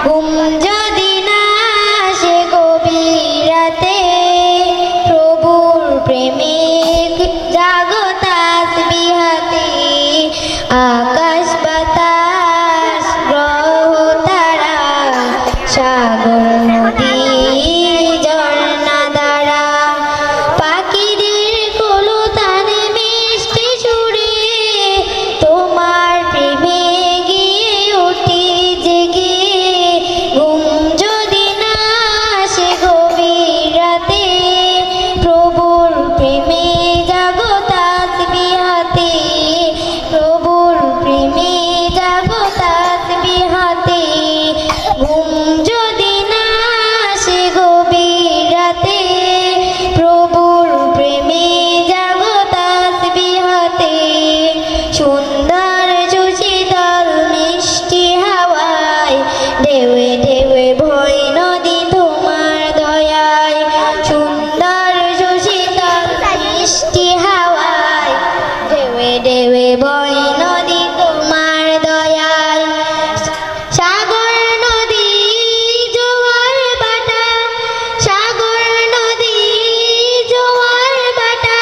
ঘুম যদি না আসে গভীর রাতে, প্রভুর প্রেমে জাগো তাসবিহাতে। আকাশ বাতাস গ্রহ তারা, সাগর নদী ঝর্ণা দ্বারা, পাখিদের কলতানে মিষ্টি সুরে, তোমার প্রেমে গিয়ে উঠি জেগে। ঘুম যদি না আসে গভীর রাতে, প্রভুর প্রেমে জাগো তাসবিহাতে। প্রভুর প্রেমে জাগো তাসবিহাতে। ঘুম যদি না আসে গভীর রাতে, প্রভুর প্রেমে জাগো তাসবিহাতে। সুন্দর সুশীতল মিষ্টি হাওয়ায়, ঢেউয়ে ঢেউয়ে ভয় নদী তোমার দয়ায়। সুন্দর সুশীতল মিষ্টি হাওয়ায়, ঢেউয়ে ঢেউয়ে ভয় নদী তোমার দয়ায়। সাগর নদী জোয়ার ভাটা, সাগর নদী জোয়ার ভাটা,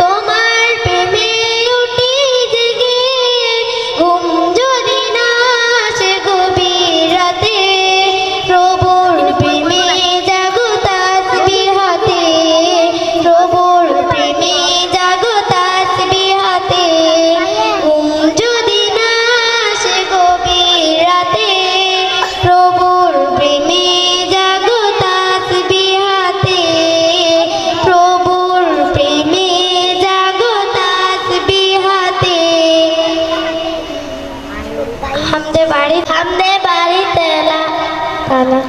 তোমার প্রেমে উঠি জেগে। ঘুম যদি না আসে গভীর রাতে, প্রভুর প্রেমে জাগো তাসবিহাতে। প্রভুর প্রেমে জাগো তাসবিহাতে। ঘুম যদি না আসে গভীর রাতে, প্রভুর প্রেমে জাগো তাসবিহাতে। প্রভুর প্রেমে জাগো তাসবিহাতে। হামদে বাড়িতে তালা,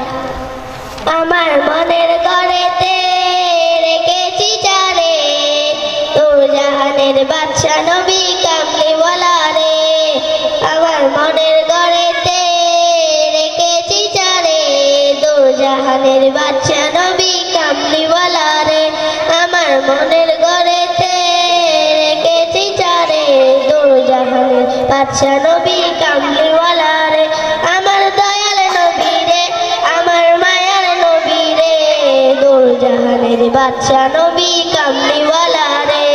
আমার মনের ঘরেতে রেখেছি চারে, তোর জাহানের বাদশা নবী কামলিওয়ালা রে। আমার মনের ঘরেতে রেখেছি চারে, তোর জাহানের বাদশা নবী কামলিওয়ালা রে। আমার মনের ঘরেতে রেখেছি চারে, তোর জাহানের বাদশা নবী কামলিওয়ালা রে। আমার দয়াল নবী রে, আমার মায়ার নবী রে, তোর জাহানের বাদশা নবী কামলিওয়ালা রে।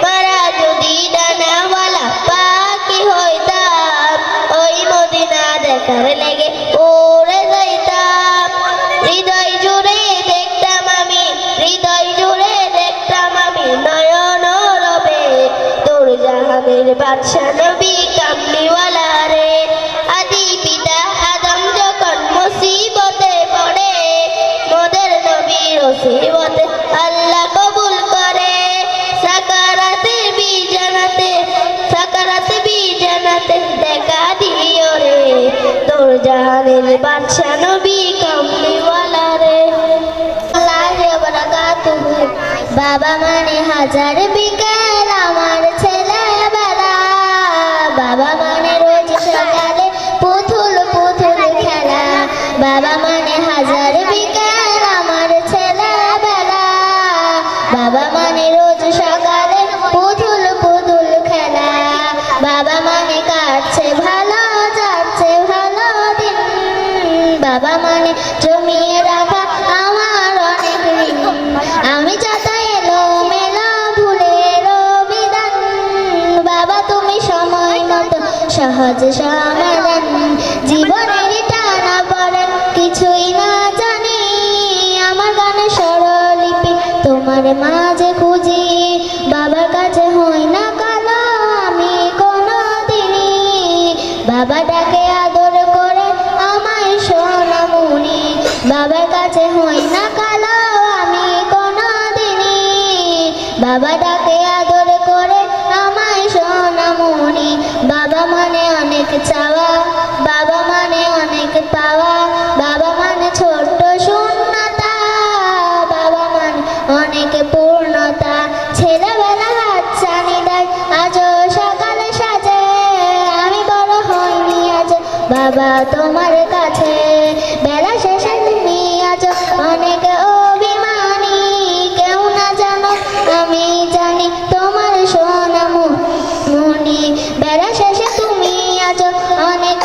মারা যদি ডানাওয়ালা পাখি হইতাম, ওই মদিনা দেখার লেগে উড়ে যাইতাম। হৃদয় জুড়ে দেখতাম আমি, হৃদয় জুড়ে দেখতাম আমি, নয়ন রবে তোর জাহানের বাদশা নবী কামলিওয়ালা রে। আদি পিতা আদম যখন মুসিবতে পড়ে, মোদের নবীর ওসিবতে আল্লাহ কবুল করে। সাকারাতে বিজানাতে দেখা দিও রে, তোর জাহানের বাদশা নবী কামলিওয়ালা রে। আল্লাহু বারাকাতুহু। বাবা মানে হাজার বিকেল আমার ছেলেবেলা, বাবা মানে রোজ সকালে পুতুল পুতুল খেলা। বাবা মানে হাজার বিকেল আমার ছেলেবেলা, বাবা মানে রোজ সকালে পুতুল পুতুল খেলা। বাবা মানে কাটছে ভালো যাচ্ছে ভালো দিন, বাবা মানে জমিয়ে রাখা আমার অনেক ঋণ। আমি যত এলো মেলো ভুলের বিধান, বাবা তুমি সময় মতো সহজ সমাধান। জীবনের টানা পড়েন কিছুই না জানি, আমার গানে স্বরলিপি তোমার মাঝে খুঁজি। বাবার কাছে হই না কালো আমি কোনো দিনই, বাবা ডাকে আদর করে আমায় সোনামণি। বাবার কাছে হই না কালো আমি কোনো দিনই, বাবা ডাকে আদর করে আমায় সোনামণি। বাবা মানে অনেক চাওয়া, বাবা মানে অনেক পাওয়া, বাবা মানে ছোট্ট শূন্যতা, বাবা মানে অনেক পূর্ণতা। ছেলেবেলা হাতছানি দেয় আজও সকালে সাজে, আমি বড় হইনি আজ বাবা তোমার কাছে। বেলা শেষে তুমি আজ অনেক অভিমানী, কেউ না জানো আমি জানি তোমার সোনামণি। বেলা শেষে তুমি আজ অনেক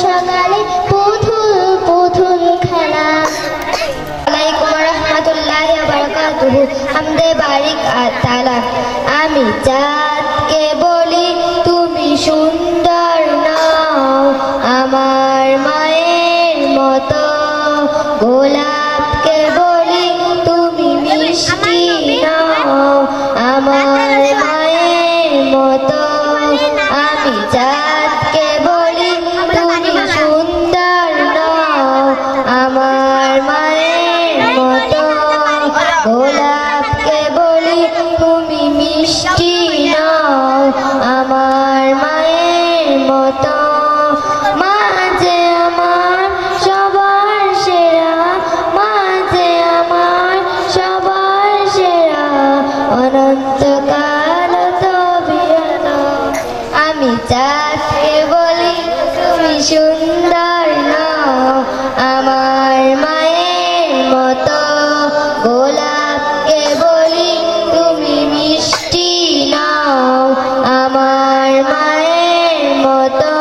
সকালে পুতুল পুতুল খেলা। আলাইকুম রহমতুল্লাহি ওয়া বারাকাতুহু। হামদে বারিক তাআলা। আমি চাঁদকে বলি তুমি সুন্দর নও, আমার মায়ের মতো। গোলাপকে বলি তুমি মিষ্টি নও, আমার মায়ের মতো। আমি চাঁদকে বলি তুমি সুন্দর নও, আমার মায়ের মতো। গোলাপকে বলি তুমি মিষ্টি নও, আমার মায়ের মতো। মা যে আমার সবার সেরা, মা যে আমার সবার সেরা, অনন্তকাল তবিয়ত। আমি চাঁদকে বলি তুমি সুন্দর নও, আমার মায়ের মতো। গোলাপকে বলি তুমি মিষ্টি নও, আমার মায়ের মতো।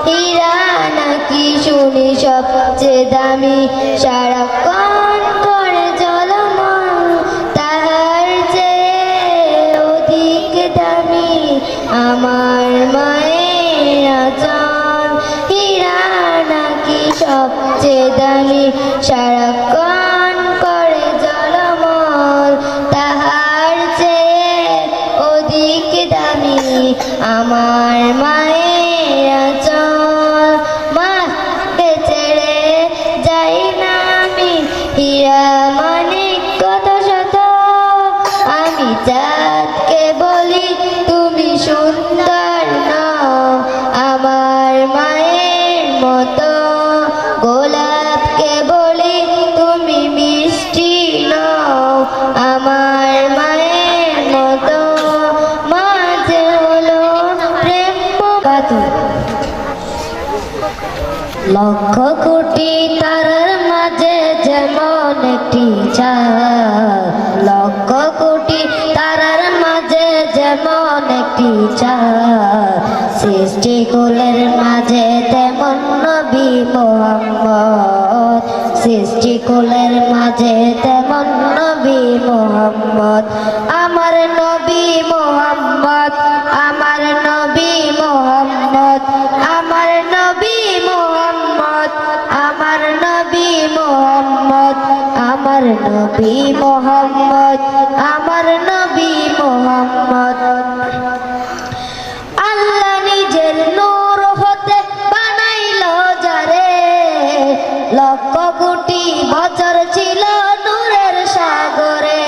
হীরা নাকি শুনি সবচেয়ে দামি, সারাক্ষণ করে ঝলমল, তাহার চেয়ে অধিক দামি আমার মায়ের আঁচল। হীরা নাকি সবচেয়ে দামি, সারাক্ষণ করে ঝলমল, তাহার চেয়ে অধিক দামি আমার মায়ের আঁচল। মাকে ছেড়ে যাই না আমি, হীরা মানিক কত শত। আমি চাঁদকে বলি তুমি সুন্দর নও, আমার মায়ের মতো। গোলাপকে বলি তুমি মিষ্টি নও, আমার মায়ের মতো। মা যে হলো প্রেম বাতুল। লক্ষ কোটি তারার মাঝে যেমন একটি চাঁদ, লক্ষ কোটি তারার মাঝে যেমন একটি চাঁদ। সৃষ্টিকুলের মাঝে তেমন নবী মুহাম্মদ, সৃষ্টিকুলের মাঝে তেমন নবী মুহাম্মদ। আমার নবী মুহাম্মদ, আমার নবী মুহাম্মদ, আমার নবী মুহাম্মদ, আমার নবী মুহাম্মদ, আমার নবী মুহাম্মদ, আমার নবী মুহাম্মদ। আল্লাহ নিজের নূর হতে বানাইলো যারে, লক্ষ কোটি বছর ছিল নূরের সাগরে।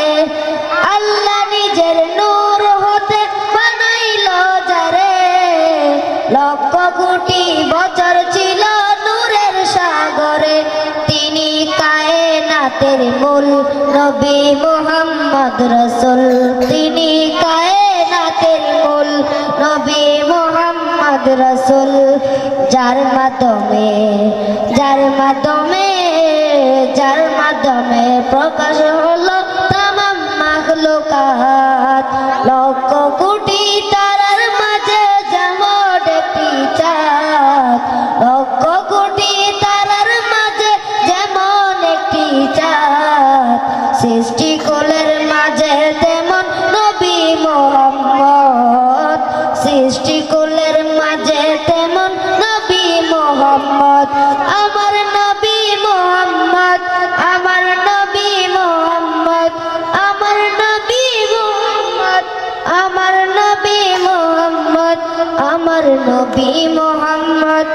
আল্লাহ নিজের নূর হতে বানাইলো যারে, লক্ষ কোটি বছর ছিল নূরের সাগরে। তিনি কায়নাতের মূল নবী মুহাম্মদ রাসূল, তিনি কায়নাতের মূল নবী মুহাম্মদ রাসূল। যার মাধ্যমে যার মাধ্যমে যার মাধ্যমে প্রকাশ হলো তামাম মাখলুকাত। লক্ষ কোটি তারার মাঝে যেমন একটি চাঁদ, লক্ষ কোটি তারার মাঝে যেমন একটি চাঁদ। সৃষ্টিকুলের মাঝে তেমন নবী মুহাম্মদ, সৃষ্টিকুলের মাঝে তেমন নবী মুহাম্মদ। আমার নবী মুহাম্মদ, আমার নবী মুহাম্মদ, আমার নবী মুহাম্মদ, আমার নবী মুহাম্মদ, আমার নবী মুহাম্মদ।